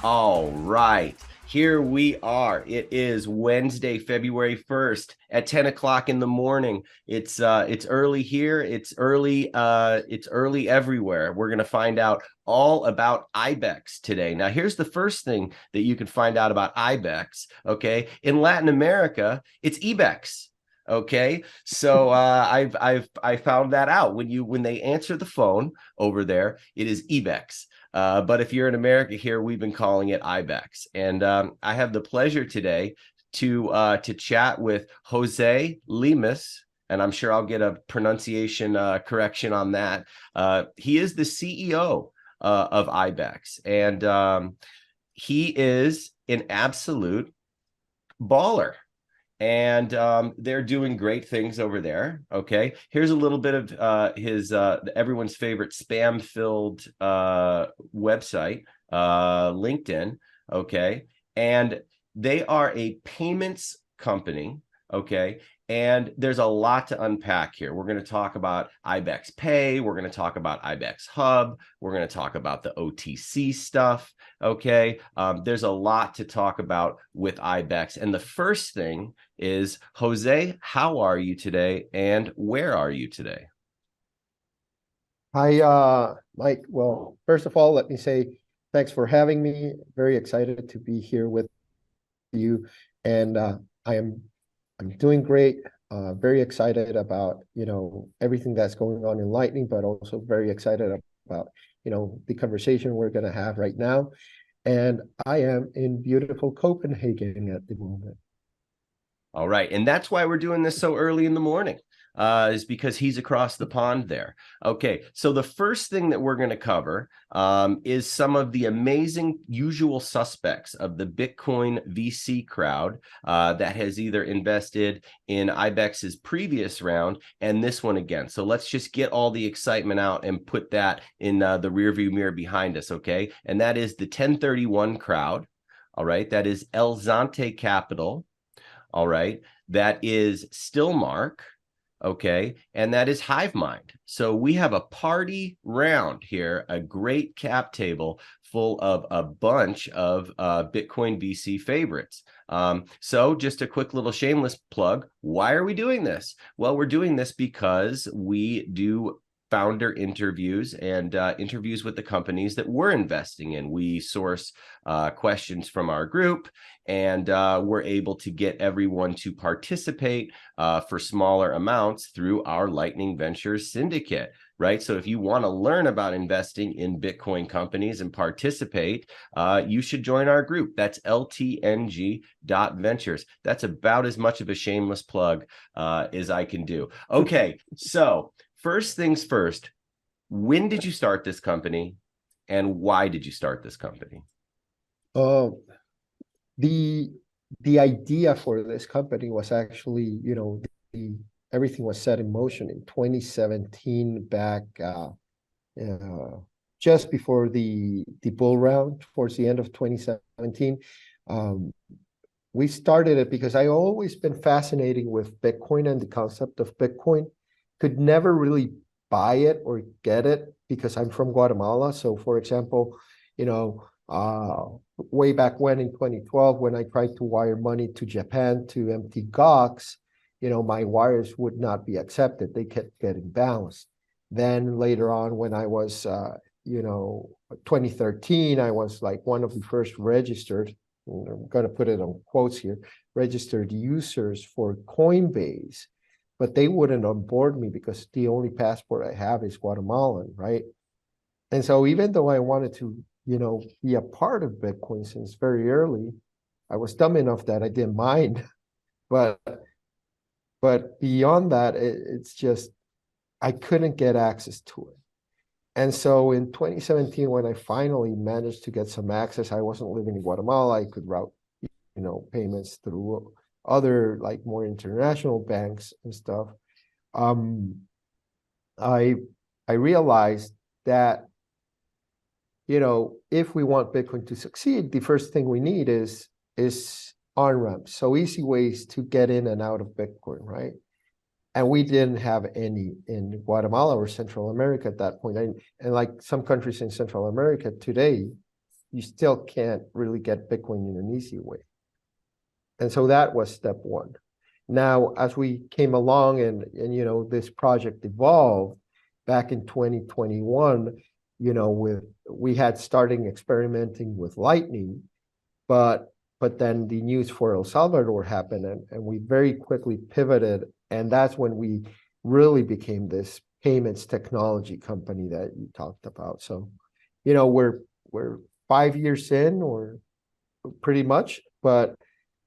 All right, here we are. It is Wednesday, February 1st at 10 o'clock in the morning. It's early here. It's early everywhere. We're gonna find out all about IBEX today. Now, here's the first thing that you can find out about IBEX. Okay, in Latin America, it's IBEX. Okay, so I found that out when they answer the phone over there, it is IBEX. But if you're in America here, we've been calling it IBEX. And I have the pleasure today to chat with Jose Lemus, and I'm sure I'll get a pronunciation correction on that. He is the CEO of IBEX, and he is an absolute baller. And they're doing great things over there. Okay, here's a little bit of his everyone's favorite spam-filled website, LinkedIn. Okay, and they are a payments company. Okay, and there's a lot to unpack here. We're going to talk about IBEX Pay. We're going to talk about IBEX Hub. We're going to talk about the OTC stuff. Okay, there's a lot to talk about with IBEX. And the first thing is, Jose, how are you today and where are you today? Hi, Mike. Well, first of all, let me say thanks for having me. Very excited to be here with you, and I'm doing great. Very excited about everything that's going on in Lightning, but also very excited about the conversation we're going to have right now. And I am in beautiful Copenhagen at the moment. All right. And that's why we're doing this so early in the morning, is because he's across the pond there. Okay. So the first thing that we're going to cover is some of the amazing usual suspects of the Bitcoin VC crowd that has either invested in IBEX's previous round and this one again. So let's just get all the excitement out and put that in the rearview mirror behind us. Okay. And that is the 1031 crowd. All right. That is Zonte Capital. All right. That is Stillmark. Okay. And that is Hivemind. So we have a party round here, a great cap table full of a bunch of Bitcoin VC favorites. So just a quick little shameless plug. Why are we doing this? Well, we're doing this because we do founder interviews and interviews with the companies that we're investing in. We source questions from our group, and we're able to get everyone to participate for smaller amounts through our Lightning Ventures syndicate, right? So if you want to learn about investing in Bitcoin companies and participate, you should join our group. That's ltng.ventures. That's about as much of a shameless plug as I can do. Okay, so first things first, when did you start this company and why did you start this company? Oh, the idea for this company was actually, everything was set in motion in 2017, back just before the bull round, towards the end of 2017. We started it because I always been fascinated with Bitcoin and the concept of Bitcoin. Could never really buy it or get it because I'm from Guatemala. So, for example, way back when in 2012, when I tried to wire money to Japan to empty GOX, my wires would not be accepted. They kept getting bounced. Then later on, when I was, 2013, I was like one of the first registered, I'm going to put it on quotes here, registered users for Coinbase, but they wouldn't onboard me because the only passport I have is Guatemalan, right? And so even though I wanted to, be a part of Bitcoin since very early, I was dumb enough that I didn't mind. But beyond that, it's just I couldn't get access to it. And so in 2017, when I finally managed to get some access, I wasn't living in Guatemala. I could route, payments through other like more international banks and stuff. I realized that if we want Bitcoin to succeed, the first thing we need is on-ramps, so easy ways to get in and out of Bitcoin, right? And we didn't have any in Guatemala or Central America at that point. And like some countries in Central America today, you still can't really get Bitcoin in an easy way. And so that was step one. Now, as we came along and this project evolved back in 2021, we had starting experimenting with Lightning, but then the news for El Salvador happened, and we very quickly pivoted, and that's when we really became this payments technology company that you talked about. So, we're 5 years in, or pretty much, but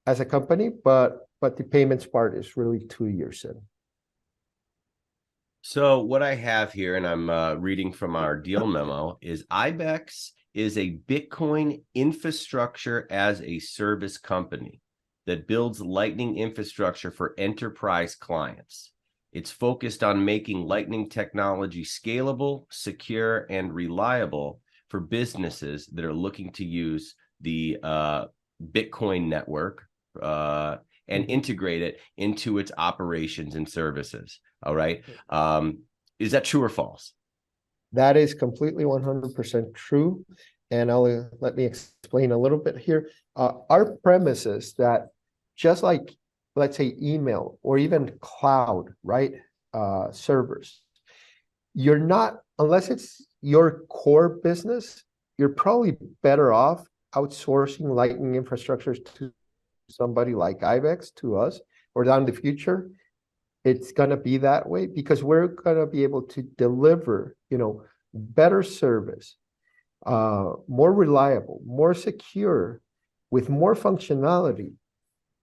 as a company, but the payments part is really 2 years in. So what I have here, and I'm reading from our deal memo, is IBEX is a Bitcoin infrastructure as a service company that builds Lightning infrastructure for enterprise clients. It's focused on making Lightning technology scalable, secure, and reliable for businesses that are looking to use the Bitcoin network and integrate it into its operations and services. All right. Is that true or false? That is completely 100% true. And let me explain a little bit here. Our premise is that just like, let's say, email or even cloud, right? Servers, you're not, unless it's your core business, you're probably better off outsourcing Lightning infrastructures to somebody like IBEX, to us, or down the future. It's going to be that way because we're going to be able to deliver, better service, more reliable, more secure, with more functionality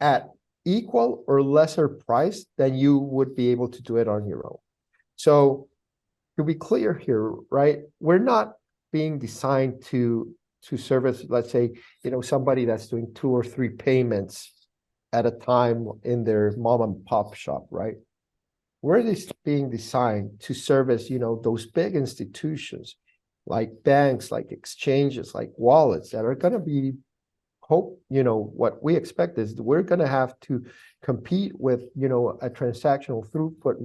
at equal or lesser price than you would be able to do it on your own. So to be clear here, right, we're not being designed to service, let's say, somebody that's doing 2 or 3 payments at a time in their mom and pop shop, right? We're being designed to service, those big institutions like banks, like exchanges, like wallets that are going to be what we expect is we're going to have to compete with, a transactional throughput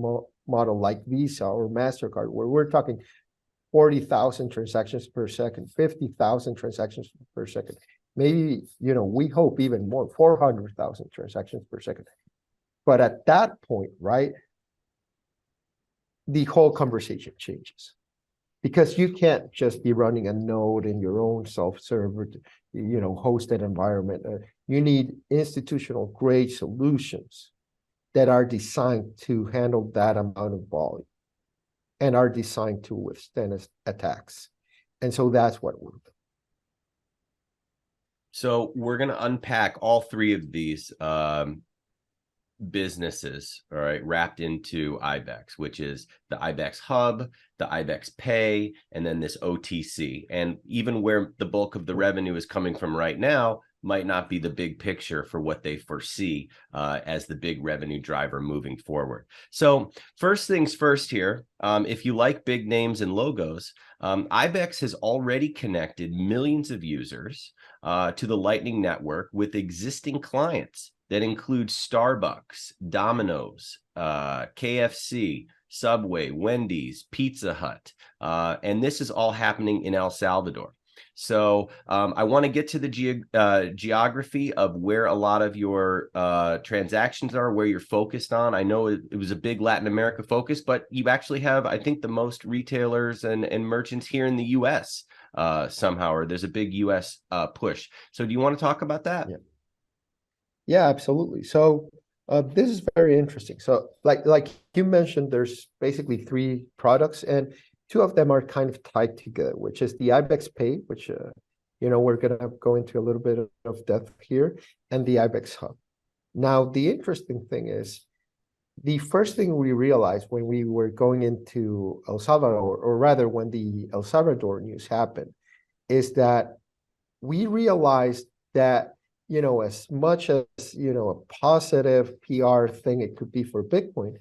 model like Visa or MasterCard, where we're talking 40,000 transactions per second, 50,000 transactions per second, maybe, we hope even more, 400,000 transactions per second. But at that point, right, the whole conversation changes. Because you can't just be running a node in your own self-server, hosted environment. You need institutional grade solutions that are designed to handle that amount of volume and are designed to withstand attacks. And so that's what we're doing. So we're going to unpack all 3 of these businesses, all right, wrapped into IBEX, which is the IBEX Hub, the IBEX Pay, and then this OTC. And even where the bulk of the revenue is coming from right now might not be the big picture for what they foresee as the big revenue driver moving forward. So first things first here, if you like big names and logos, IBEX has already connected millions of users to the Lightning Network with existing clients that include Starbucks, Domino's, KFC, Subway, Wendy's, Pizza Hut. And this is all happening in El Salvador. So I want to get to the geography of where a lot of your transactions are, where you're focused on. I know it was a big Latin America focus, but you actually have, I think, the most retailers and merchants here in the U.S. Somehow, or there's a big U.S. Push. So do you want to talk about that? Yeah, absolutely. So this is very interesting. So like you mentioned, there's basically 3 products, and 2 of them are kind of tied together, which is the IBEX Pay, which we're going to go into a little bit of depth here, and the IBEX Hub. Now, the interesting thing is, the first thing we realized when we were going into El Salvador, or rather when the El Salvador news happened, is that we realized that as much as, a positive PR thing it could be for Bitcoin,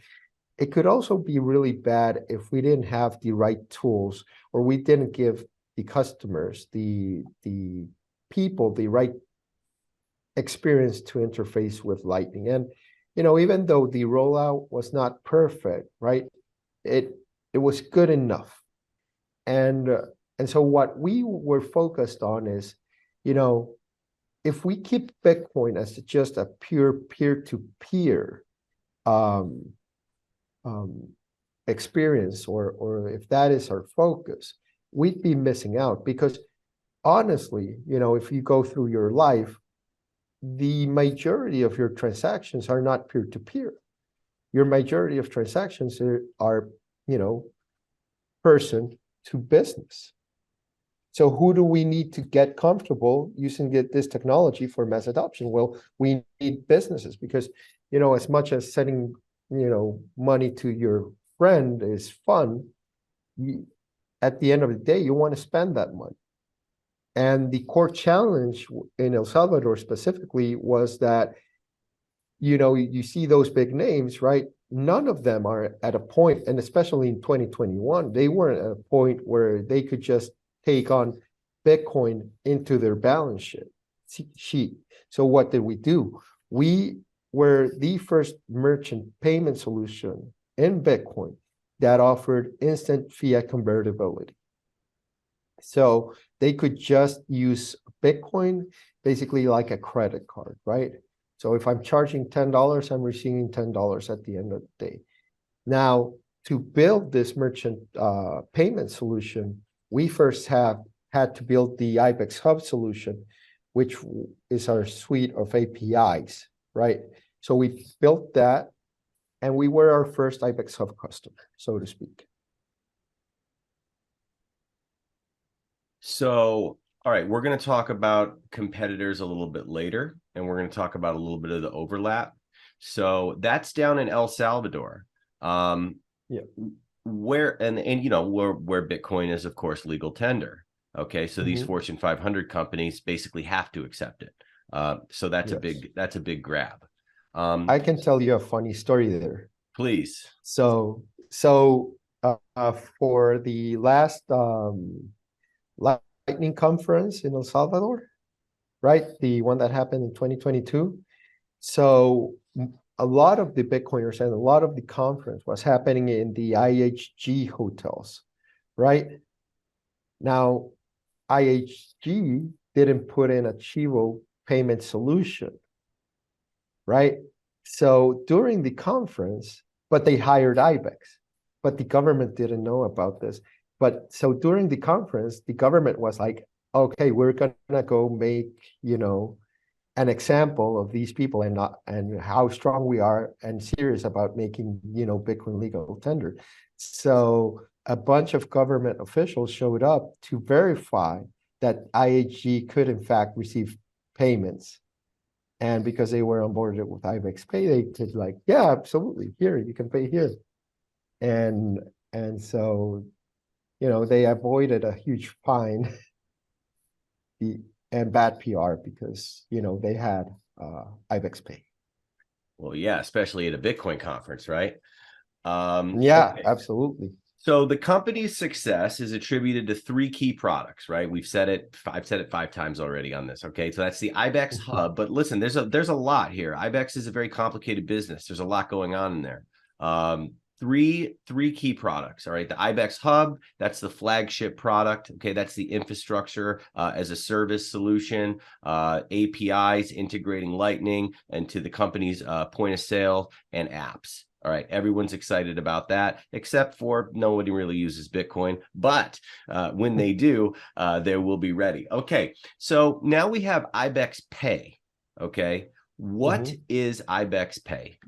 it could also be really bad if we didn't have the right tools, or we didn't give the customers, the people, the right experience to interface with Lightning. And, even though the rollout was not perfect, right, it was good enough. And so what we were focused on is you know, if we keep Bitcoin as just a pure peer-to-peer experience, or if that is our focus, we'd be missing out. Because honestly, if you go through your life, the majority of your transactions are not peer-to-peer. Your majority of transactions are person to business. So who do we need to get comfortable using this technology for mass adoption? Well, we need businesses, because, as much as sending, money to your friend is fun, at the end of the day, you want to spend that money. And the core challenge in El Salvador specifically was that, you see those big names, right? None of them are at a point, and especially in 2021, they weren't at a point where they could just take on Bitcoin into their balance sheet. So what did we do? We were the first merchant payment solution in Bitcoin that offered instant fiat convertibility. So they could just use Bitcoin basically like a credit card, right? So if I'm charging $10, I'm receiving $10 at the end of the day. Now, to build this merchant payment solution, we first had to build the IBEX Hub solution, which is our suite of APIs, right? So we built that, and we were our first IBEX Hub customer, so to speak. So, all right, we're going to talk about competitors a little bit later, and we're going to talk about a little bit of the overlap. So that's down in El Salvador. Yeah. Where where Bitcoin is, of course, legal tender. Okay, so these Fortune 500 companies basically have to accept it. So that's a big grab. I can tell you a funny story there. Please. So for the last Lightning conference in El Salvador, right? The one that happened in 2022. So a lot of the Bitcoiners and a lot of the conference was happening in the IHG hotels, right? Now, IHG didn't put in a Chivo payment solution, right? So during the conference, but they hired IBEX, but the government didn't know about this. But so during the conference, the government was like, okay, we're gonna go make, an example of these people and how strong we are and serious about making, Bitcoin legal tender. So a bunch of government officials showed up to verify that IHG could in fact receive payments. And because they were onboarded with IBEX Pay, they could yeah, absolutely, here, you can pay here. And so, they avoided a huge fine and bad PR because, they had IBEX Pay. Well, yeah, especially at a Bitcoin conference, right? Yeah, okay. Absolutely. So the company's success is attributed to three key products, right? I've said it 5 times already on this. Okay, so that's the IBEX Hub. But listen, there's a lot here. IBEX is a very complicated business. There's a lot going on in there. Three key products. All right, the IBEX Hub, that's the flagship product. Okay, that's the infrastructure as a service solution, APIs integrating Lightning into the company's point of sale and apps. All right, everyone's excited about that, except for nobody really uses Bitcoin. But when they do, they will be ready. Okay, so now we have IBEX Pay. Okay, what is IBEX Pay?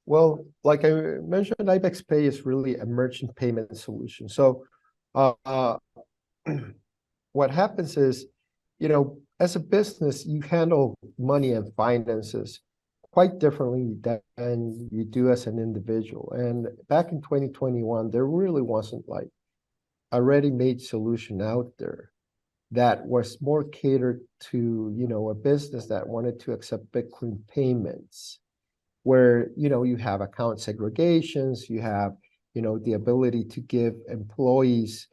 Well, like I mentioned, IBEX Pay is really a merchant payment solution. So what happens is, as a business, you handle money and finances quite differently than you do as an individual. And back in 2021, there really wasn't a ready-made solution out there that was more catered to, a business that wanted to accept Bitcoin payments, where, you have account segregations, you have, the ability to give employees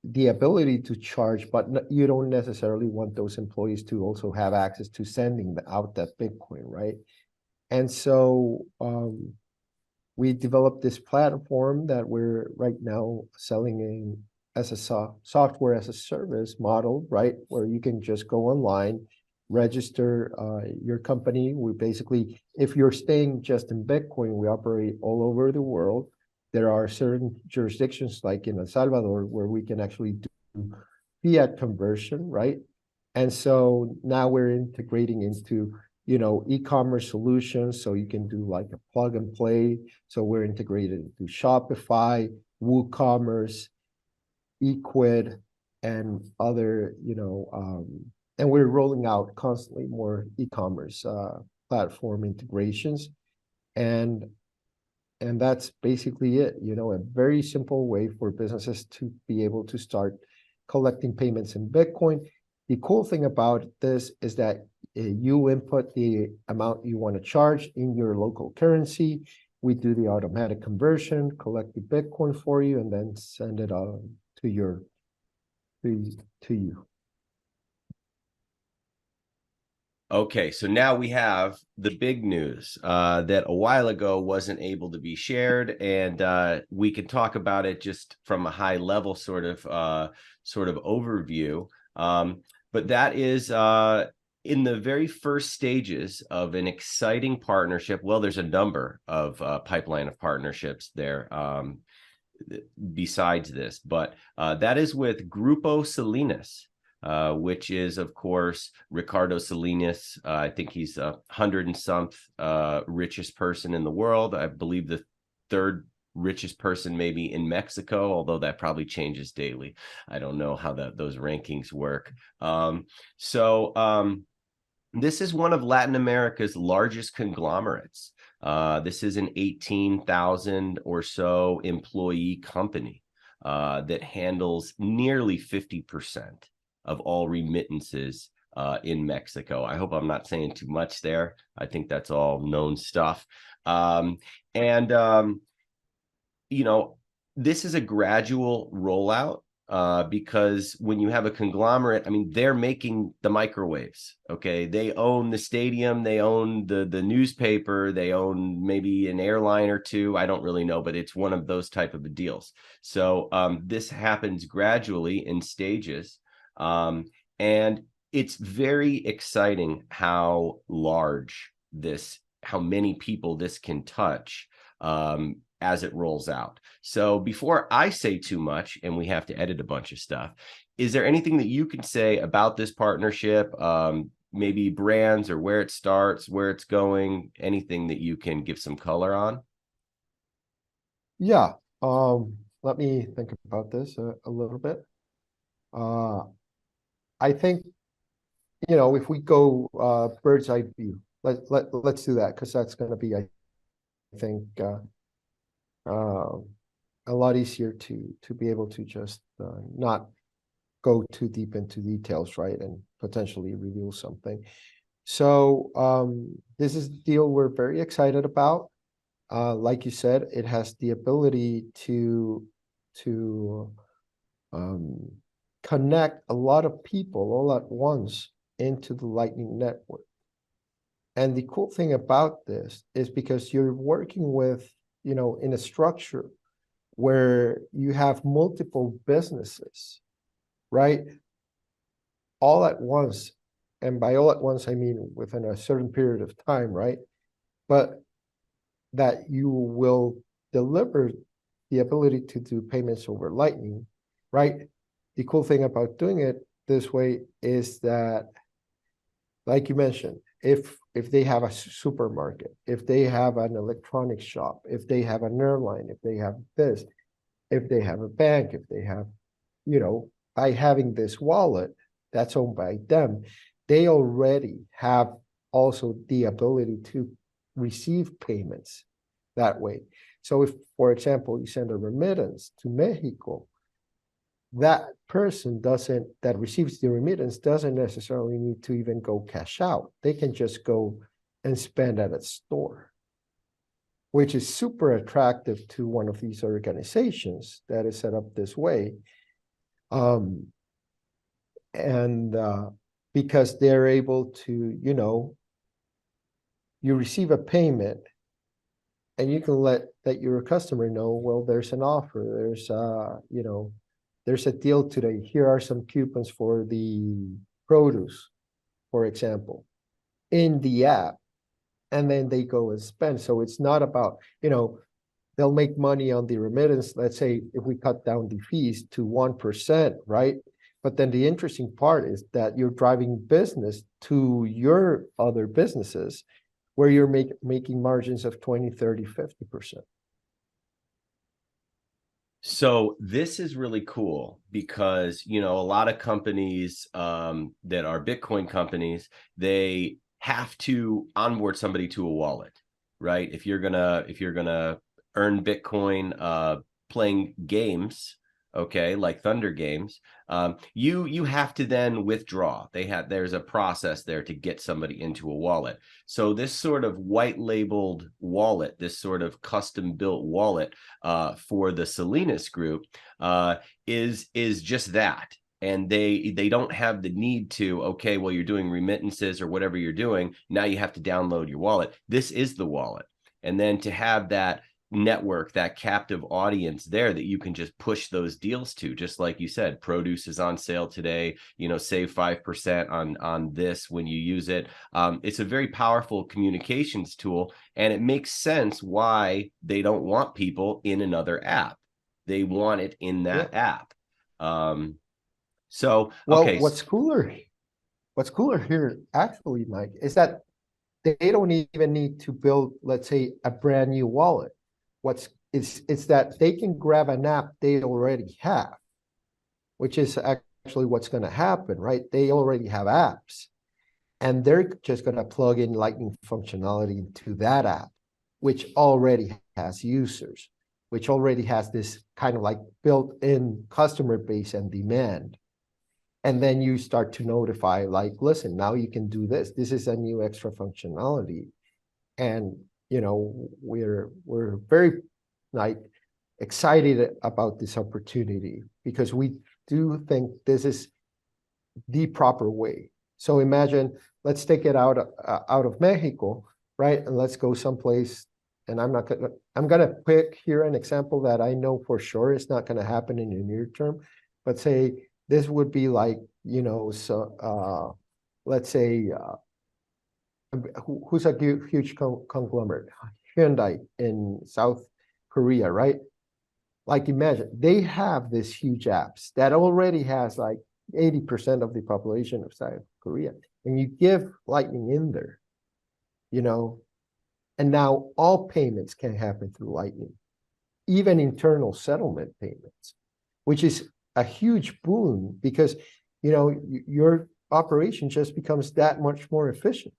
the ability to charge, but you don't necessarily want those employees to also have access to sending out that Bitcoin, right? And so we developed this platform that we're right now selling as a software as a service model, right? Where you can just go online, register your company. We basically, if you're staying just in Bitcoin, we operate all over the world. There are certain jurisdictions like in El Salvador where we can actually do fiat conversion, right? And so now we're integrating into, e-commerce solutions. So you can do like a plug and play. So we're integrated into Shopify, WooCommerce, Equid, and other, and we're rolling out constantly more e-commerce platform integrations. And that's basically it, a very simple way for businesses to be able to start collecting payments in Bitcoin. The cool thing about this is that you input the amount you want to charge in your local currency. We do the automatic conversion, collect the Bitcoin for you, and then send it on to you. Okay, so now we have the big news that a while ago wasn't able to be shared, and we can talk about it just from a high level sort of overview. But that is in the very first stages of an exciting partnership. Well, there's a number of pipeline of partnerships there besides this, but that is with Grupo Salinas. Which is, of course, Ricardo Salinas. I think he's 100 and something richest person in the world. I believe the third richest person maybe in Mexico, although that probably changes daily. I don't know how those rankings work. This is one of Latin America's largest conglomerates. This is an 18,000 or so employee company that handles nearly 50% of all remittances in Mexico. I hope I'm not saying too much there. I think that's all known stuff. This is a gradual rollout because when you have a conglomerate, I mean, they're making the microwaves. Okay, they own the stadium, they own the newspaper, they own maybe an airline or two. I don't really know, but it's one of those type of deals. So this happens gradually in stages. And it's very exciting how many people this can touch as it rolls out. So before I say too much, and we have to edit a bunch of stuff, is there anything that you can say about this partnership? Maybe brands or where it starts, where it's going, anything that you can give some color on? Yeah. Let me think about this a little bit. I think, if we go bird's eye view, let's do that, because that's going to be, I think, a lot easier to be able to just not go too deep into details, right, and potentially reveal something. So this is the deal we're very excited about. Like you said, it has the ability to connect a lot of people all at once into the Lightning Network. And the cool thing about this is because you're working with, in a structure where you have multiple businesses, right? All at once. And by all at once, I mean within a certain period of time, right? But that you will deliver the ability to do payments over Lightning, right? The cool thing about doing it this way is that, like you mentioned, if they have a supermarket, if they have an electronics shop, if they have an airline, if they have this, if they have a bank, if they have, by having this wallet that's owned by them, they already have also the ability to receive payments that way. So if, for example, you send a remittance to Mexico, that person that receives the remittance doesn't necessarily need to even go cash out. They can just go and spend at a store, which is super attractive to one of these organizations that is set up this way. Because they're able to, you receive a payment and you can let your customer know, well, there's an offer, there's there's a deal today. Here are some coupons for the produce, for example, in the app. And then they go and spend. So it's not about, they'll make money on the remittance. Let's say if we cut down the fees to 1%, right? But then the interesting part is that you're driving business to your other businesses where you're making margins of 20, 30, 50%. So this is really cool because, a lot of companies that are Bitcoin companies, they have to onboard somebody to a wallet, right? If you're gonna earn Bitcoin playing games, okay, like Thunder games, you have to then withdraw. There's a process there to get somebody into a wallet. So this sort of white labeled wallet, this sort of custom built wallet for the Salinas group is just that. And they don't have the need to, okay, well, you're doing remittances or whatever you're doing. Now you have to download your wallet. This is the wallet. And then to have that network, that captive audience there that you can just push those deals to, just like you said, produce is on sale today, save 5% on this when you use it. It's a very powerful communications tool, and it makes sense why they don't want people in another app. They want it in that app. Well, okay. What's cooler here, actually, Mike, is that they don't even need to build, let's say, a brand new wallet. It's that they can grab an app they already have, which is actually what's going to happen, right? They already have apps, and they're just going to plug in Lightning functionality into that app, which already has users, which already has this kind of like built-in customer base and demand. And then you start to notify, like, listen, now you can do this. This is a new extra functionality. And we're very excited about this opportunity because we do think this is the proper way. So imagine, let's take it out of Mexico, right? And let's go someplace. And I'm gonna pick here an example that I know for sure is not gonna happen in the near term, but say this would be like, let's say, who's a huge conglomerate? Hyundai in South Korea, right? Like imagine, they have this huge apps that already has like 80% of the population of South Korea. And you give Lightning in there, and now all payments can happen through Lightning, even internal settlement payments, which is a huge boon because, your operation just becomes that much more efficient.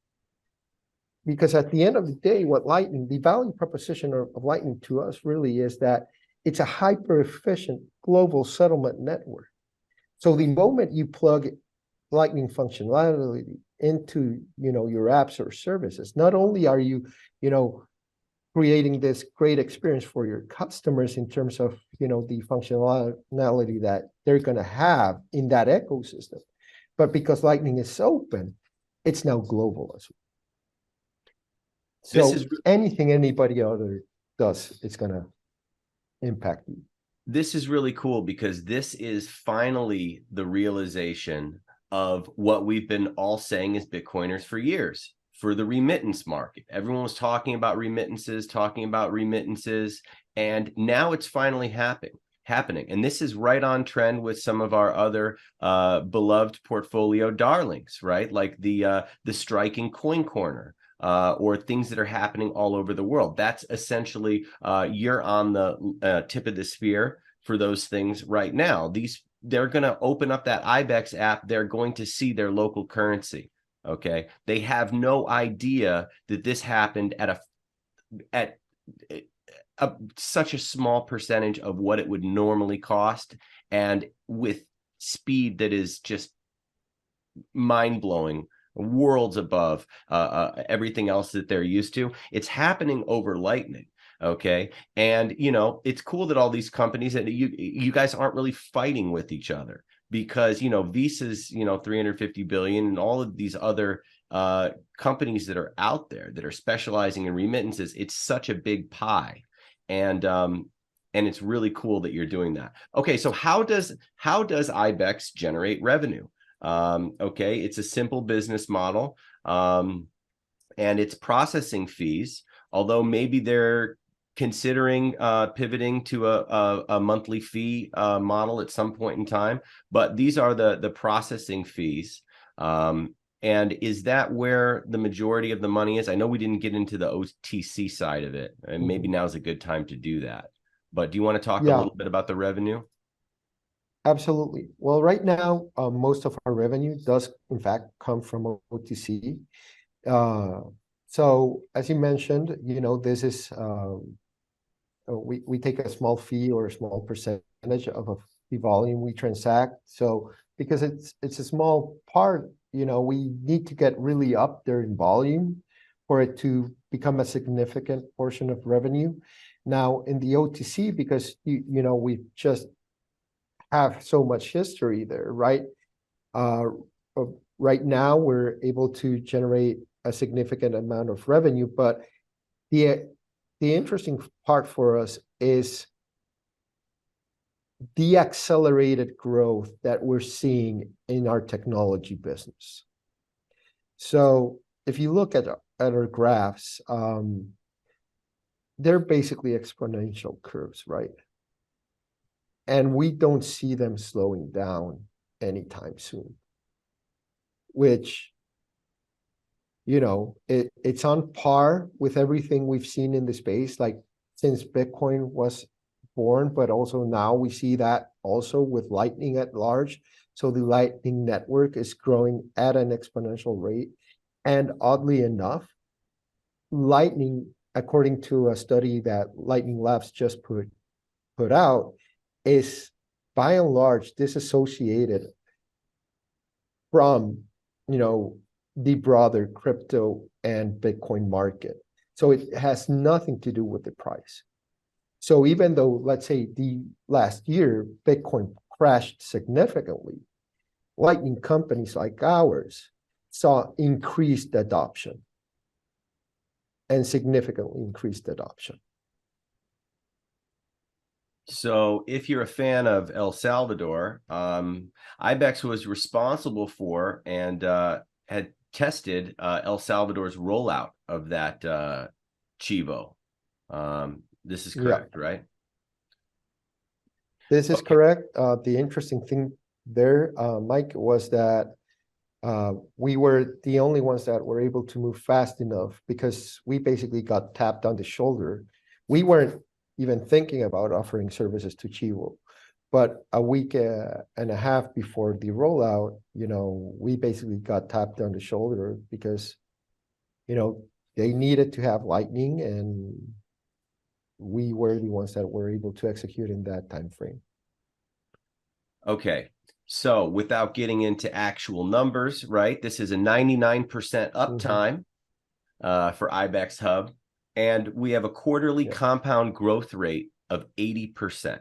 Because at the end of the day, the value proposition of Lightning to us really is that it's a hyper efficient global settlement network. So the moment you plug Lightning functionality into, your apps or services, not only are you, creating this great experience for your customers in terms of, the functionality that they're going to have in that ecosystem, but because Lightning is open, it's now global as well. So anything anybody other does, it's going to impact you. This is really cool because this is finally the realization of what we've been all saying as Bitcoiners for years, for the remittance market. Everyone was talking about remittances, and now it's finally happening. And this is right on trend with some of our other beloved portfolio darlings, right? Like the striking coin corner. Or things that are happening all over the world. That's essentially you're on the tip of the spear for those things right now. They're going to open up that IBEX app. They're going to see their local currency. Okay, they have no idea that this happened at such a small percentage of what it would normally cost, and with speed that is just mind-blowing, worlds above everything else that they're used to. It's happening over Lightning. Okay. And, it's cool that all these companies, and you guys aren't really fighting with each other because, Visa's, 350 billion, and all of these other companies that are out there that are specializing in remittances. It's such a big pie. And and it's really cool that you're doing that. Okay, so how does IBEX generate revenue? Okay, it's a simple business model, and it's processing fees, although maybe they're considering pivoting to a monthly fee model at some point in time, but these are the processing fees. And is that where the majority of the money is? I know we didn't get into the OTC side of it, and maybe now's a good time to do that. But do you want to talk a Yeah, little bit about the revenue? absolutely. Well, right now, most of our revenue does in fact come from OTC. So as you mentioned, this is we take a small fee or a small percentage of the volume we transact. So because it's a small part, we need to get really up there in volume for it to become a significant portion of revenue. Now in the OTC, because we just have so much history there, right? Right now we're able to generate a significant amount of revenue, but the interesting part for us is the accelerated growth that we're seeing in our technology business. So if you look at our graphs, they're basically exponential curves, right? And we don't see them slowing down anytime soon, which, it's on par with everything we've seen in the space, like since Bitcoin was born, but also now we see that also with Lightning at large. So the Lightning network is growing at an exponential rate. And oddly enough, Lightning, according to a study that Lightning Labs just put out, is by and large disassociated from, the broader crypto and Bitcoin market. So it has nothing to do with the price. So even though, let's say, the last year, Bitcoin crashed significantly, Lightning companies like ours saw increased adoption and significantly increased adoption. So if you're a fan of El Salvador, IBEX was responsible for and had tested El Salvador's rollout of that Chivo. This is correct, right? This is correct. The interesting thing there, Mike, was that we were the only ones that were able to move fast enough because we basically got tapped on the shoulder. We weren't even thinking about offering services to Chivo, but a week and a half before the rollout, we basically got tapped on the shoulder because, they needed to have Lightning, and we were the ones that were able to execute in that time frame. Okay. So without getting into actual numbers, right? This is a 99% uptime for IBEX Hub. And we have a quarterly compound growth rate of 80%.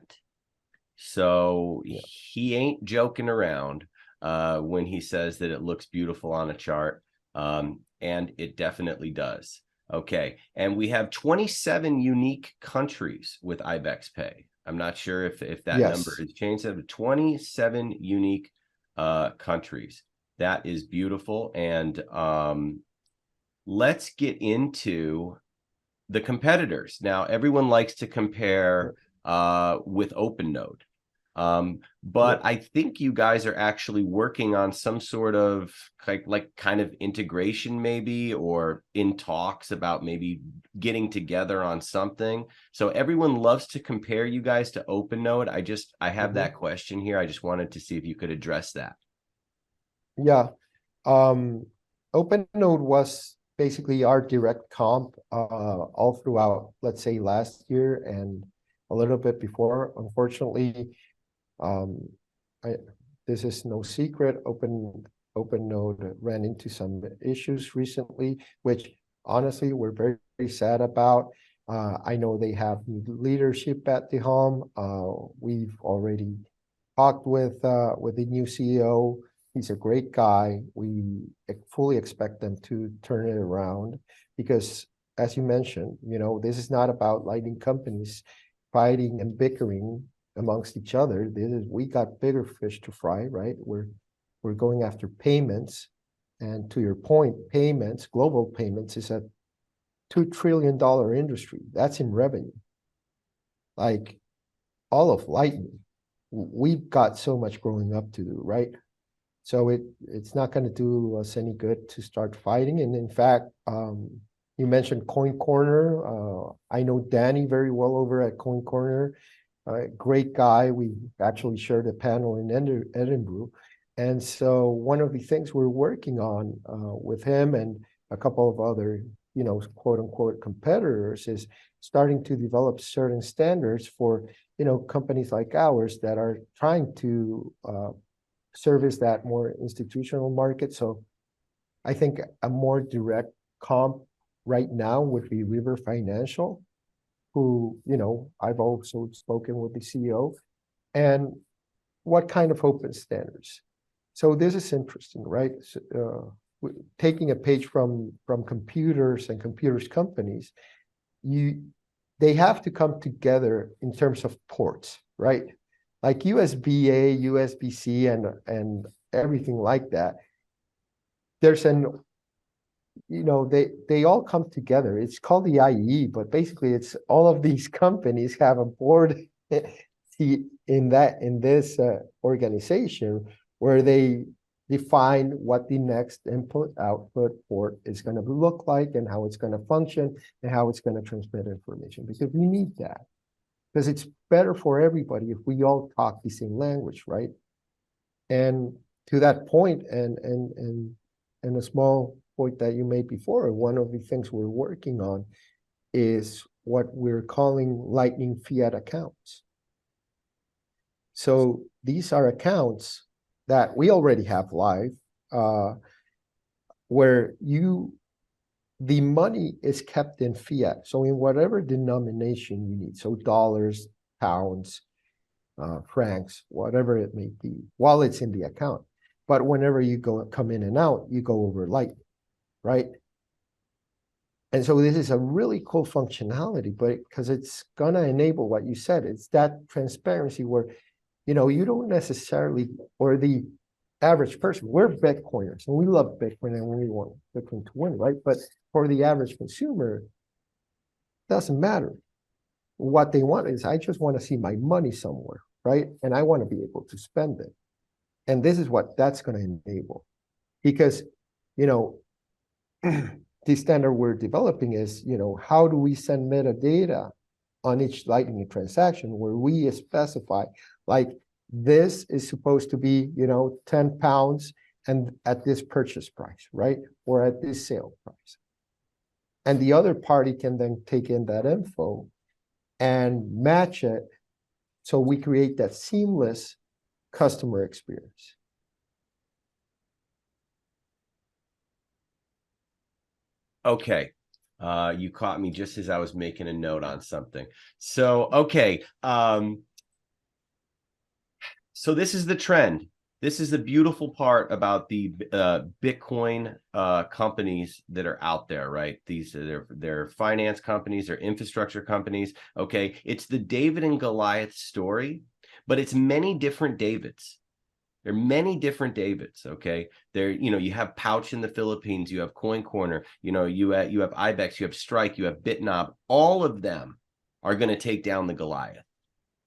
So he ain't joking around when he says that it looks beautiful on a chart. And it definitely does. Okay. And we have 27 unique countries with IBEX Pay. I'm not sure if that number has changed. 27 unique countries. That is beautiful. And let's get into the competitors. Now, everyone likes to compare with OpenNode. But I think you guys are actually working on some sort of like kind of integration maybe, or in talks about maybe getting together on something. So everyone loves to compare you guys to OpenNode. I have that question here. I just wanted to see if you could address that. Yeah. OpenNode was basically our direct comp all throughout, let's say, last year and a little bit before. Unfortunately, this is no secret. OpenNode ran into some issues recently, which honestly we're very, very sad about. I know they have new leadership at the helm. We've already talked with the new CEO. He's a great guy. We fully expect them to turn it around because, as you mentioned, this is not about Lightning companies. fighting and bickering amongst each other. We got bigger fish to fry, right? We're going after payments. And to your point, payments, global payments is a $2 trillion industry. That's in revenue. Like all of Lightning, we've got so much growing up to do, right? So it's not going to do us any good to start fighting. And in fact, you mentioned Coin Corner. I know Danny very well over at Coin Corner. Great guy. We actually shared a panel in Edinburgh. And so one of the things we're working on with him and a couple of other, quote unquote competitors is starting to develop certain standards for, companies like ours that are trying to service that more institutional market. So I think a more direct comp right now would be River Financial, who, I've also spoken with the CEO. And what kind of open standards? So this is interesting, right? Taking a page from computers and computers companies, they have to come together in terms of ports, right? Like USB-A, USB-C, and everything like that. There's they all come together. It's called the IE, but basically it's all of these companies have a board in this organization where they define what the next input-output port is going to look like and how it's going to function and how it's going to transmit information, because we need that. Because it's better for everybody if we all talk the same language, right? And to that point, and a small point that you made before, one of the things we're working on is what we're calling Lightning Fiat accounts. So these are accounts that we already have live, where the money is kept in fiat. So in whatever denomination you need, so dollars, pounds, francs, whatever it may be, while it's in the account. But whenever you come in and out, you go over Lightning, right? And so this is a really cool functionality, but because it's going to enable what you said, it's that transparency where, you don't necessarily, or the average person, we're Bitcoiners and we love Bitcoin and we want Bitcoin to win, right? But for the average consumer, it doesn't matter. What they want is, I just want to see my money somewhere, right? And I want to be able to spend it. And this is what that's going to enable. Because, the standard we're developing is, how do we send metadata on each Lightning transaction where we specify, like, this is supposed to be, 10 pounds and at this purchase price, right? Or at this sale price. And the other party can then take in that info and match it. So we create that seamless customer experience. Okay. You caught me just as I was making a note on something. So, okay. So this is the trend. This is the beautiful part about the Bitcoin companies that are out there, right? These are they're finance companies, they're infrastructure companies. Okay, it's the David and Goliath story, but it's many different Davids. There are many different Davids. Okay, there, you have Pouch in the Philippines, you have Coin Corner, you have IBEX, you have Strike, you have Bitnob. All of them are going to take down the Goliath.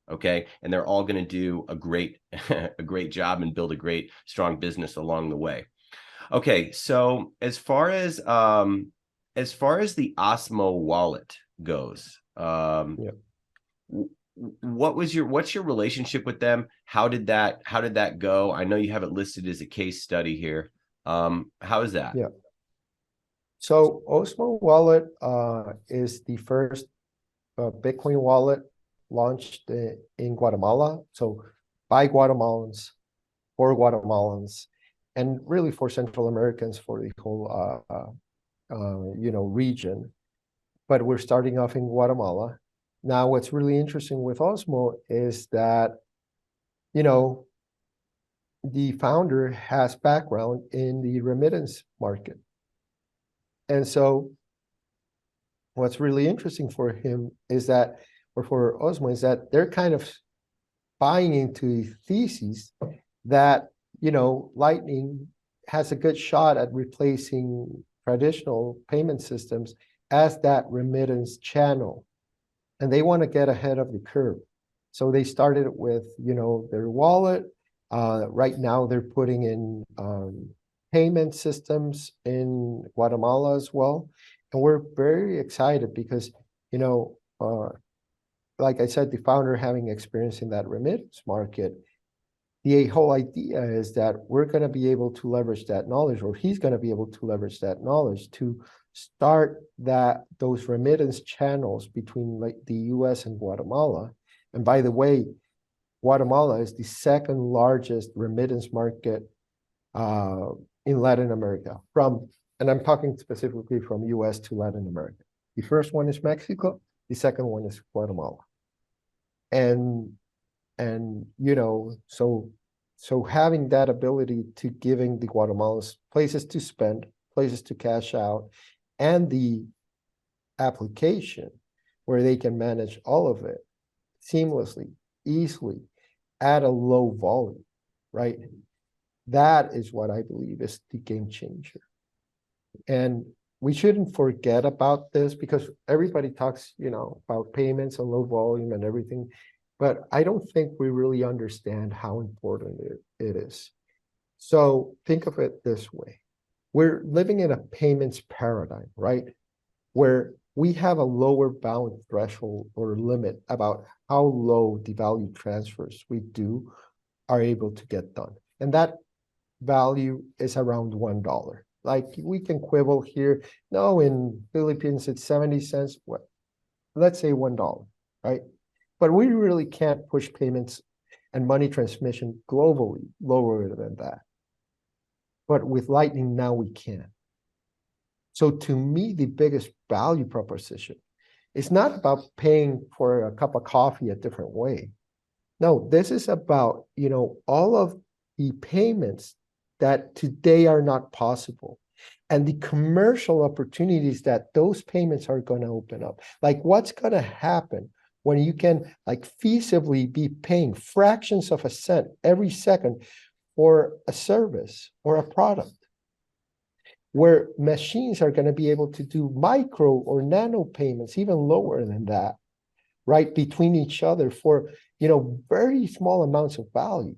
Okay, and they're all going to do a great job and build a great strong business along the way. Okay, so as far as the Osmo Wallet goes, what's your relationship with them? How did that go? I know you have it listed as a case study here. How is that? Yeah. So Osmo Wallet is the first Bitcoin wallet launched in Guatemala. So by Guatemalans, for Guatemalans, and really for Central Americans, for the whole region. But we're starting off in Guatemala. Now, what's really interesting with Osmo is that, the founder has background in the remittance market. And so what's really interesting for him is that or for Osmo is that they're kind of buying into the thesis that, Lightning has a good shot at replacing traditional payment systems as that remittance channel. And they want to get ahead of the curve. So they started with, their wallet. Right now they're putting in payment systems in Guatemala as well. And we're very excited because, like I said, the founder having experience in that remittance market, the whole idea is that we're going to be able to leverage that knowledge, or he's going to be able to leverage that knowledge to start those remittance channels between like the US and Guatemala. And by the way, Guatemala is the second largest remittance market in Latin America, and I'm talking specifically from US to Latin America. The first one is Mexico, the second one is Guatemala. And so having that ability to giving the Guatemalans places to spend, places to cash out, and the application where they can manage all of it seamlessly, easily, at a low volume, right? That is what I believe is the game changer. And we shouldn't forget about this because everybody talks, about payments and low volume and everything, but I don't think we really understand how important it is. So think of it this way. We're living in a payments paradigm, right? Where we have a lower bound threshold or limit about how low the value transfers we do are able to get done. And that value is around $1. Like we can quibble here. No, in Philippines, it's 70 cents. What? Let's say $1, right? But we really can't push payments and money transmission globally lower than that. But with Lightning now we can. So to me, the biggest value proposition is not about paying for a cup of coffee a different way. No, this is about, all of the payments that today are not possible and the commercial opportunities that those payments are going to open up. Like what's going to happen when you can feasibly be paying fractions of a cent every second for a service or a product, where machines are going to be able to do micro or nano payments, even lower than that, right, between each other for, very small amounts of value.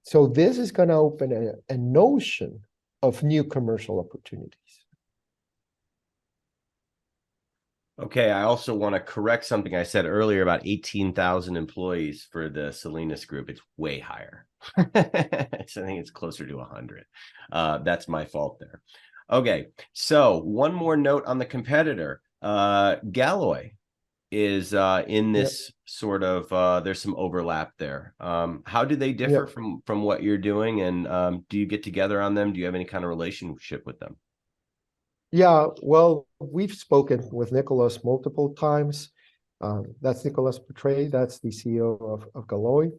So this is going to open a notion of new commercial opportunities. Okay, I also want to correct something I said earlier about 18,000 employees for the Salinas group. It's way higher. I think it's closer to 100. That's my fault there. Okay, so one more note on the competitor. Galoy is in this sort of, there's some overlap there. How do they differ from what you're doing? And do you get together on them? Do you have any kind of relationship with them? Yeah, well, we've spoken with Nicholas multiple times. That's Nicholas Petray, that's the CEO of Galoy.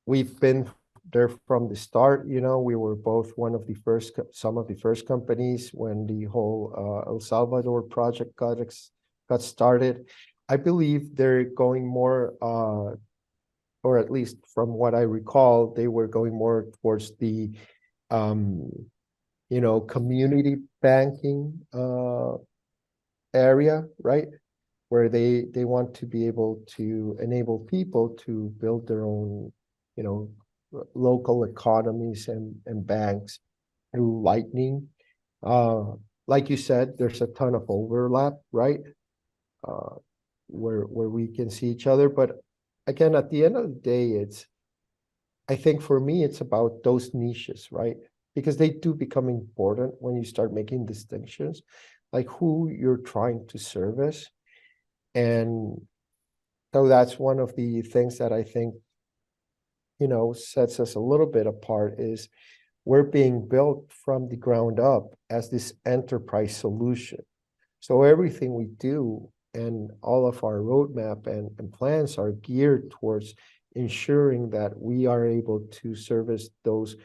We've been there from the start. We were both some of the first companies when the whole El Salvador project got started. I believe they're going more, or at least from what I recall, they were going more towards the community banking area, right? Where they want to be able to enable people to build their own, local economies and banks through Lightning. Like you said, there's a ton of overlap, right? Where we can see each other. But again, at the end of the day, I think for me, it's about those niches, right? Because they do become important when you start making distinctions, like who you're trying to service. And so that's one of the things that I think, sets us a little bit apart is we're being built from the ground up as this enterprise solution. So everything we do and all of our roadmap and plans are geared towards ensuring that we are able to service those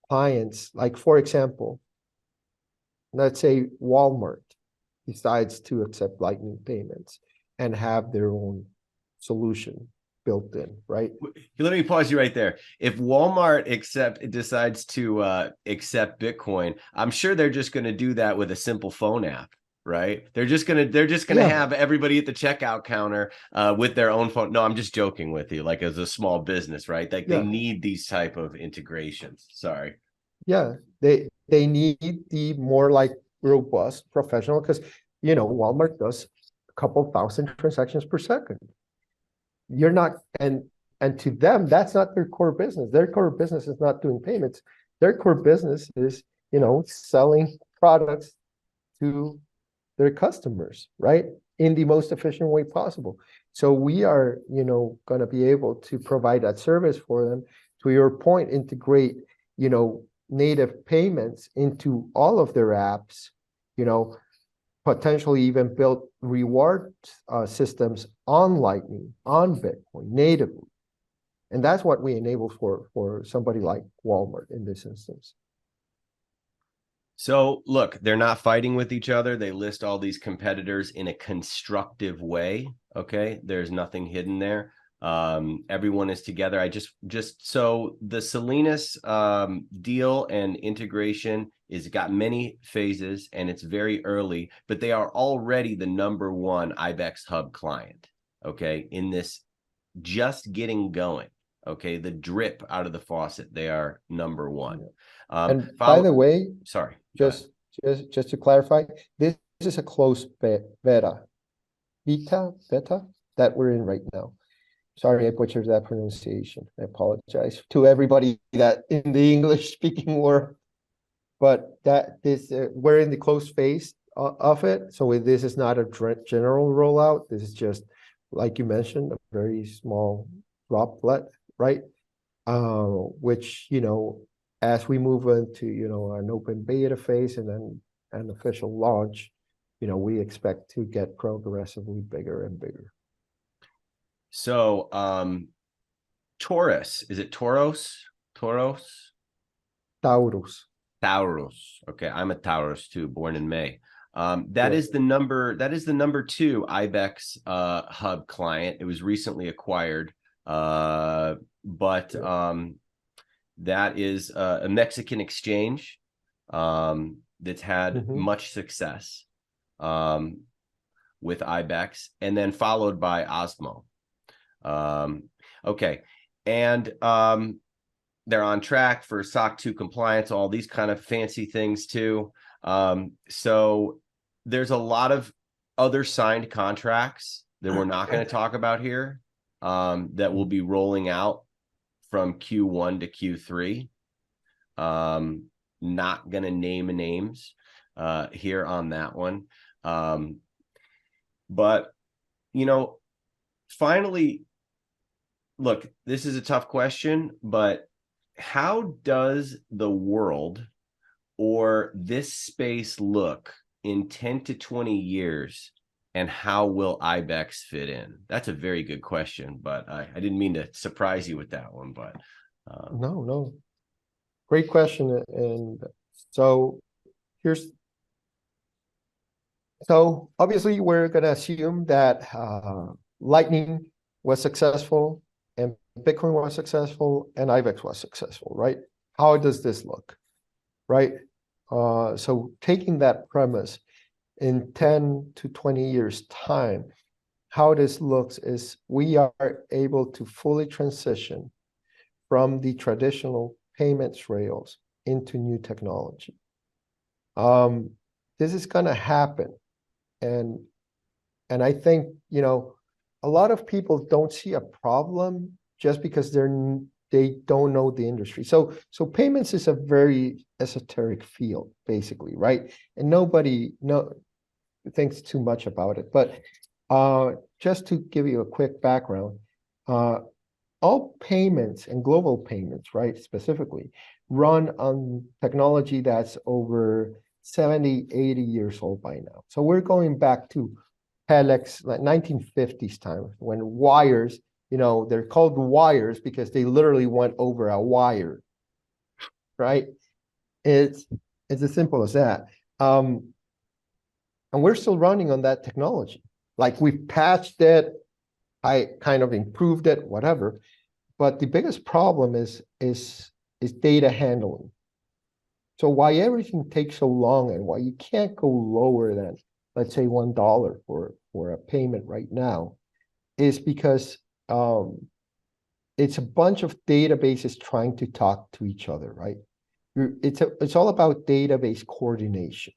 clients. Like, for example, let's say Walmart decides to accept Lightning payments. and have their own solution built in, right? Let me pause you right there. If Walmart decides to accept Bitcoin, I'm sure they're just going to do that with a simple phone app, right? They're just gonna have everybody at the checkout counter with their own phone. No, I'm just joking with you. Like as a small business, right? Like they need these type of integrations. Sorry. Yeah, they need the more like robust professional, because Walmart does a couple thousand transactions per second. You're not, and to them, that's not their core business. Their core business is not doing payments. Their core business is, selling products to their customers, right? In the most efficient way possible. So we are, going to be able to provide that service for them. To your point, integrate, native payments into all of their apps, potentially even build reward systems on Lightning, on Bitcoin natively. And that's what we enable for somebody like Walmart in this instance. So look, they're not fighting with each other. They list all these competitors in a constructive way. Okay. There's nothing hidden there. Everyone is together. I just so the Salinas deal and integration is got many phases and it's very early, but they are already the #1 IBEX hub client. Okay. In this just getting going. Okay. The drip out of the faucet, they are #1. And by the way, sorry, just to clarify, this is a closed beta that we're in right now. Sorry, I butchered that pronunciation. I apologize to everybody that in the English speaking world, but we're in the closed phase of it. So this is not a general rollout. This is just, like you mentioned, a very small droplet, right? Which, as we move into, an open beta phase and then an official launch, we expect to get progressively bigger and bigger. So, Taurus, is it Taurus? Taurus? Taurus. Okay, I'm a Taurus too, born in May. That is the #2 IBEX hub client. It was recently acquired, but that is a Mexican exchange that's had much success with IBEX, and then followed by Osmo. Okay, and they're on track for SOC 2 compliance, all these kind of fancy things too. So there's a lot of other signed contracts that we're not going to talk about here that will be rolling out from Q1 to Q3. Not going to name names here on that one. But, finally, look, this is a tough question, but how does the world or this space look in 10 to 20 years, and how will IBEX fit in? That's a very good question, but I didn't mean to surprise you with that one, but no, great question. And so obviously we're going to assume that Lightning was successful and Bitcoin was successful and IBEX was successful, right? How does this look, right? So taking that premise, in 10 to 20 years time, how this looks is we are able to fully transition from the traditional payments rails into new technology. This is going to happen. And I think, a lot of people don't see a problem just because they don't know the industry. So payments is a very esoteric field, basically, right? And nobody thinks too much about it. But just to give you a quick background, all payments and global payments, right, specifically, run on technology that's over 70, 80 years old by now. So we're going back to telex, like 1950s time, when wires, they're called wires because they literally went over a wire, right? It's as simple as that. And we're still running on that technology, Like we patched it, I kind of improved it, whatever. But the biggest problem is data handling. So why everything takes so long and why you can't go lower than, let's say, $1 for a payment right now is because it's a bunch of databases trying to talk to each other, right? It's all about database coordination.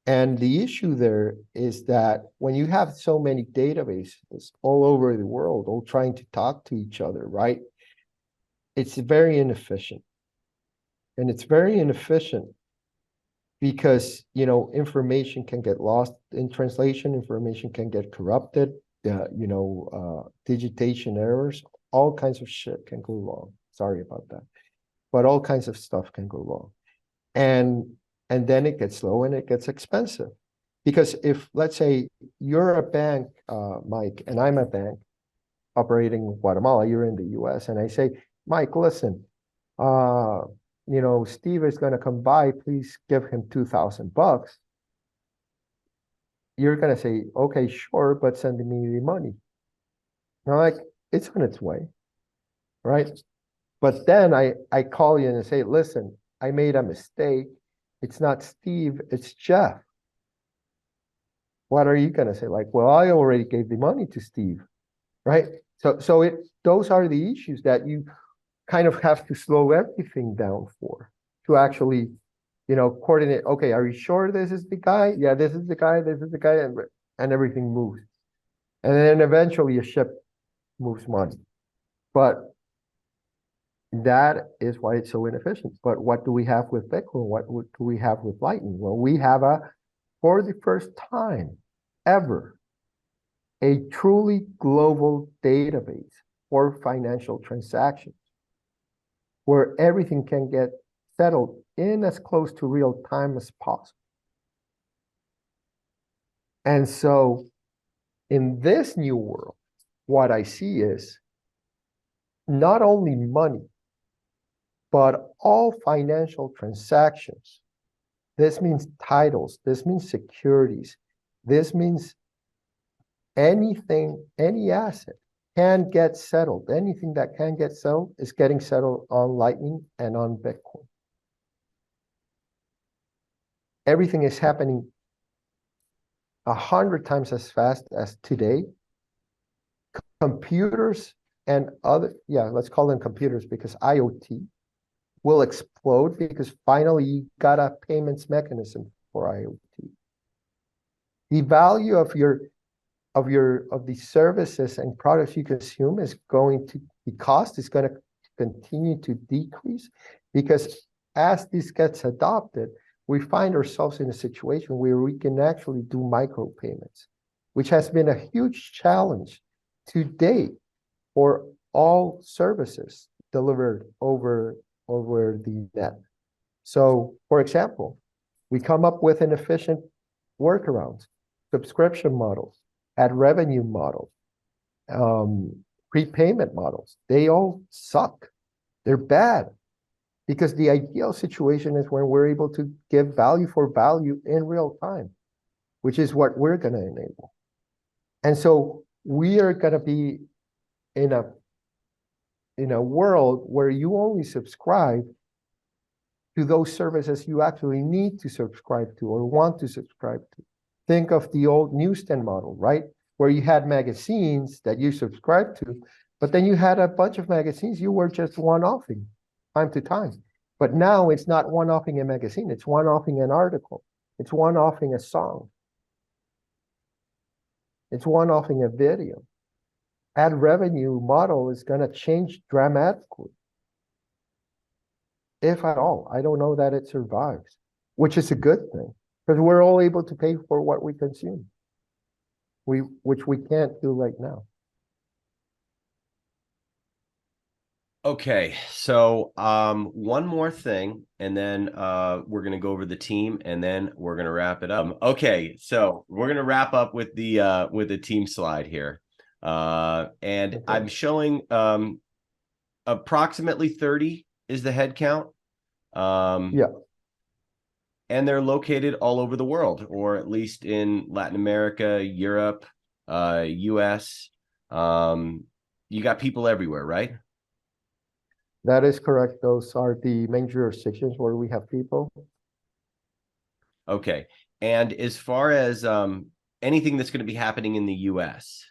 And the issue there is that when you have so many databases all over the world, all trying to talk to each other, right? It's very inefficient. And it's very inefficient because, information can get lost in translation, information can get corrupted, digitation errors, all kinds of shit can go wrong. Sorry about that. But all kinds of stuff can go wrong. And then it gets slow and it gets expensive. Because if, let's say, you're a bank, Mike, and I'm a bank operating in Guatemala, you're in the US, and I say, Mike, listen, Steve is going to come by, please give him $2,000. You're going to say, okay, sure, but send me the money. And I'm like, it's on its way, right? But then I call you and say, listen, I made a mistake. It's not Steve, it's Jeff. What are you going to say? Like, well, I already gave the money to Steve, right? So those are the issues that you kind of have to slow everything down to actually, coordinate. Okay, are you sure this is the guy? Yeah, this is the guy, and everything moves. And then eventually a ship moves money. But that is why it's so inefficient. But what do we have with Bitcoin? What do we have with Lightning? Well, we have for the first time ever, a truly global database for financial transactions where everything can get settled in as close to real time as possible. And so in this new world, what I see is not only money, but all financial transactions. This means titles, this means securities, this means anything, any asset can get settled. Anything that can get settled is getting settled on Lightning and on Bitcoin. Everything is happening 100 times as fast as today. Computers and let's call them computers because IoT will explode because finally you got a payments mechanism for IoT. The value of the services and products you consume the cost is going to continue to decrease because as this gets adopted, we find ourselves in a situation where we can actually do micropayments, which has been a huge challenge to date for all services delivered over the net. So, for example, we come up with an efficient workarounds, subscription models, ad revenue models, prepayment models. They all suck. They're bad because the ideal situation is when we're able to give value for value in real time, which is what we're going to enable. And so we are going to be in a world where you only subscribe to those services you actually need to subscribe to or want to subscribe to. Think of the old newsstand model, right? Where you had magazines that you subscribed to, but then you had a bunch of magazines you were just one-offing time to time. But now it's not one-offing a magazine, it's one-offing an article. It's one-offing a song. It's one-offing a video. Ad revenue model is going to change dramatically. If at all. I don't know that it survives, which is a good thing because we're all able to pay for what we consume, which we can't do right now. Okay, so one more thing, and then we're gonna go over the team, and then we're gonna wrap it up. Okay, so we're gonna wrap up with the team slide here, and okay. I'm showing approximately 30 is the head count. Yeah. and they're located all over the world, or at least in Latin America, Europe, US. You got people everywhere, right? That is correct. Those are the main jurisdictions where we have people. Okay. And as far as anything that's going to be happening in the US,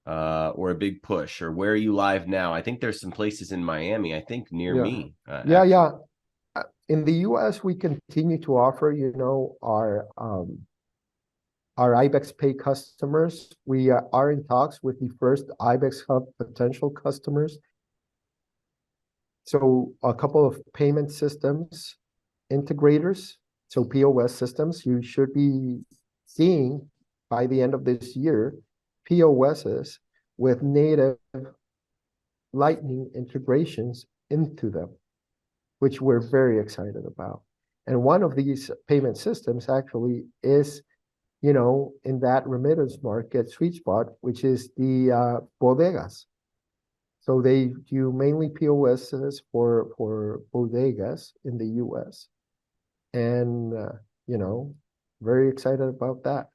or a big push, or where are you live now? I think there's some places in Miami, I think near Yeah. me. Yeah. In the US, we continue to offer, our IBEX Pay customers. We are in talks with the first IBEX Hub potential customers. So a couple of payment systems integrators, so POS systems, you should be seeing by the end of this year, POSs with native Lightning integrations into them, which we're very excited about. And one of these payment systems actually is, in that remittance market sweet spot, which is the bodegas. So they do mainly POSs for bodegas in the US. And, very excited about that.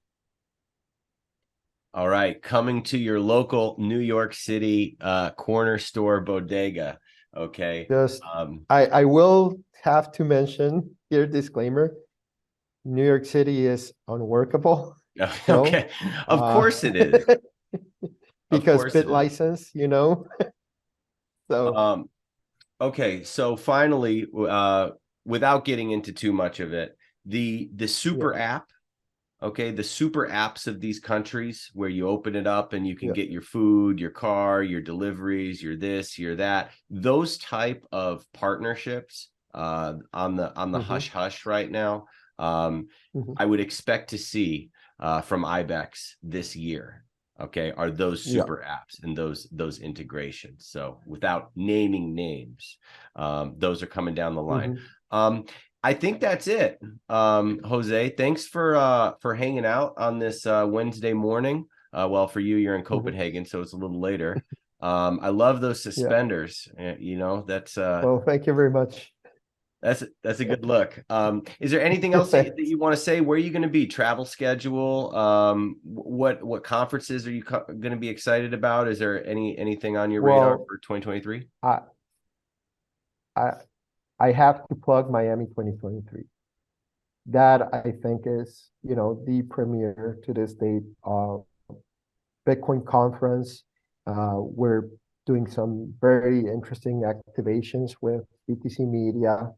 All right, coming to your local New York City corner store bodega. Okay. I will have to mention here, disclaimer, New York City is unworkable. Okay, of course it is. Because bit license, So okay, so finally, without getting into too much of it, the super app. Okay, the super apps of these countries where you open it up and you can get your food, your car, your deliveries, your this, your that. Those type of partnerships on the hush hush right now, I would expect to see from IBEX this year. Okay, are those super apps and those integrations. So without naming names, those are coming down the line. I think that's it. Jose, thanks for hanging out on this Wednesday morning. Well, for you, you're in Copenhagen, so it's a little later. I love those suspenders. That's well, thank you very much. That's a good look. Is there anything else that you want to say? Where are you going to be? Travel schedule? What conferences are you going to be excited about? Is there anything on your radar for 2023? I have to plug Miami 2023. That I think is, the premier to this date Bitcoin conference. We're doing some very interesting activations with BTC Media.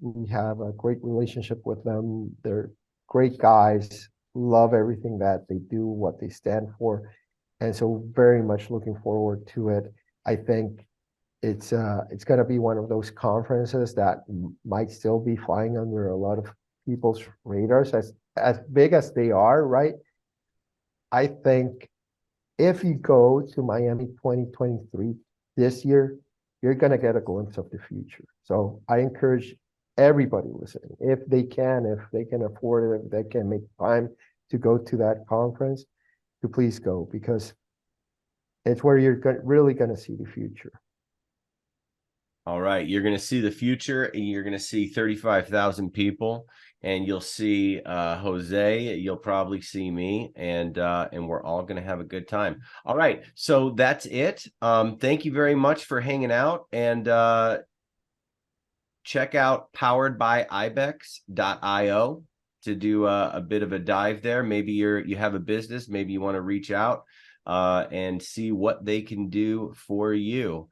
We have a great relationship with them. They're great guys, love everything that they do, what they stand for. And so very much looking forward to it. I think it's going to be one of those conferences that might still be flying under a lot of people's radars as big as they are, right? I think if you go to Miami 2023 this year, you're going to get a glimpse of the future. So I encourage everybody listening, if they can afford it, if they can make time to go to that conference, to please go, because it's where you're really going to see the future. All right, you're going to see the future, and you're going to see 35,000 people, and you'll see Jose. You'll probably see me, and we're all going to have a good time. All right, so that's it. Thank you very much for hanging out, and check out poweredbyibex.io to do a bit of a dive there. Maybe you have a business, maybe you want to reach out and see what they can do for you.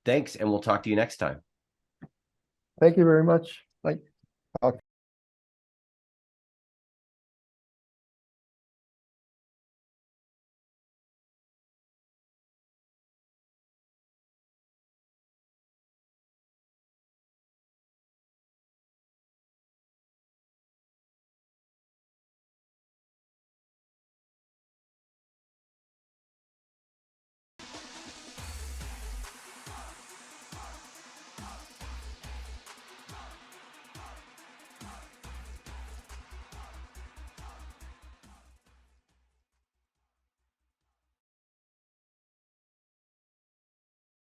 Thanks, and we'll talk to you next time. Thank you very much. Bye.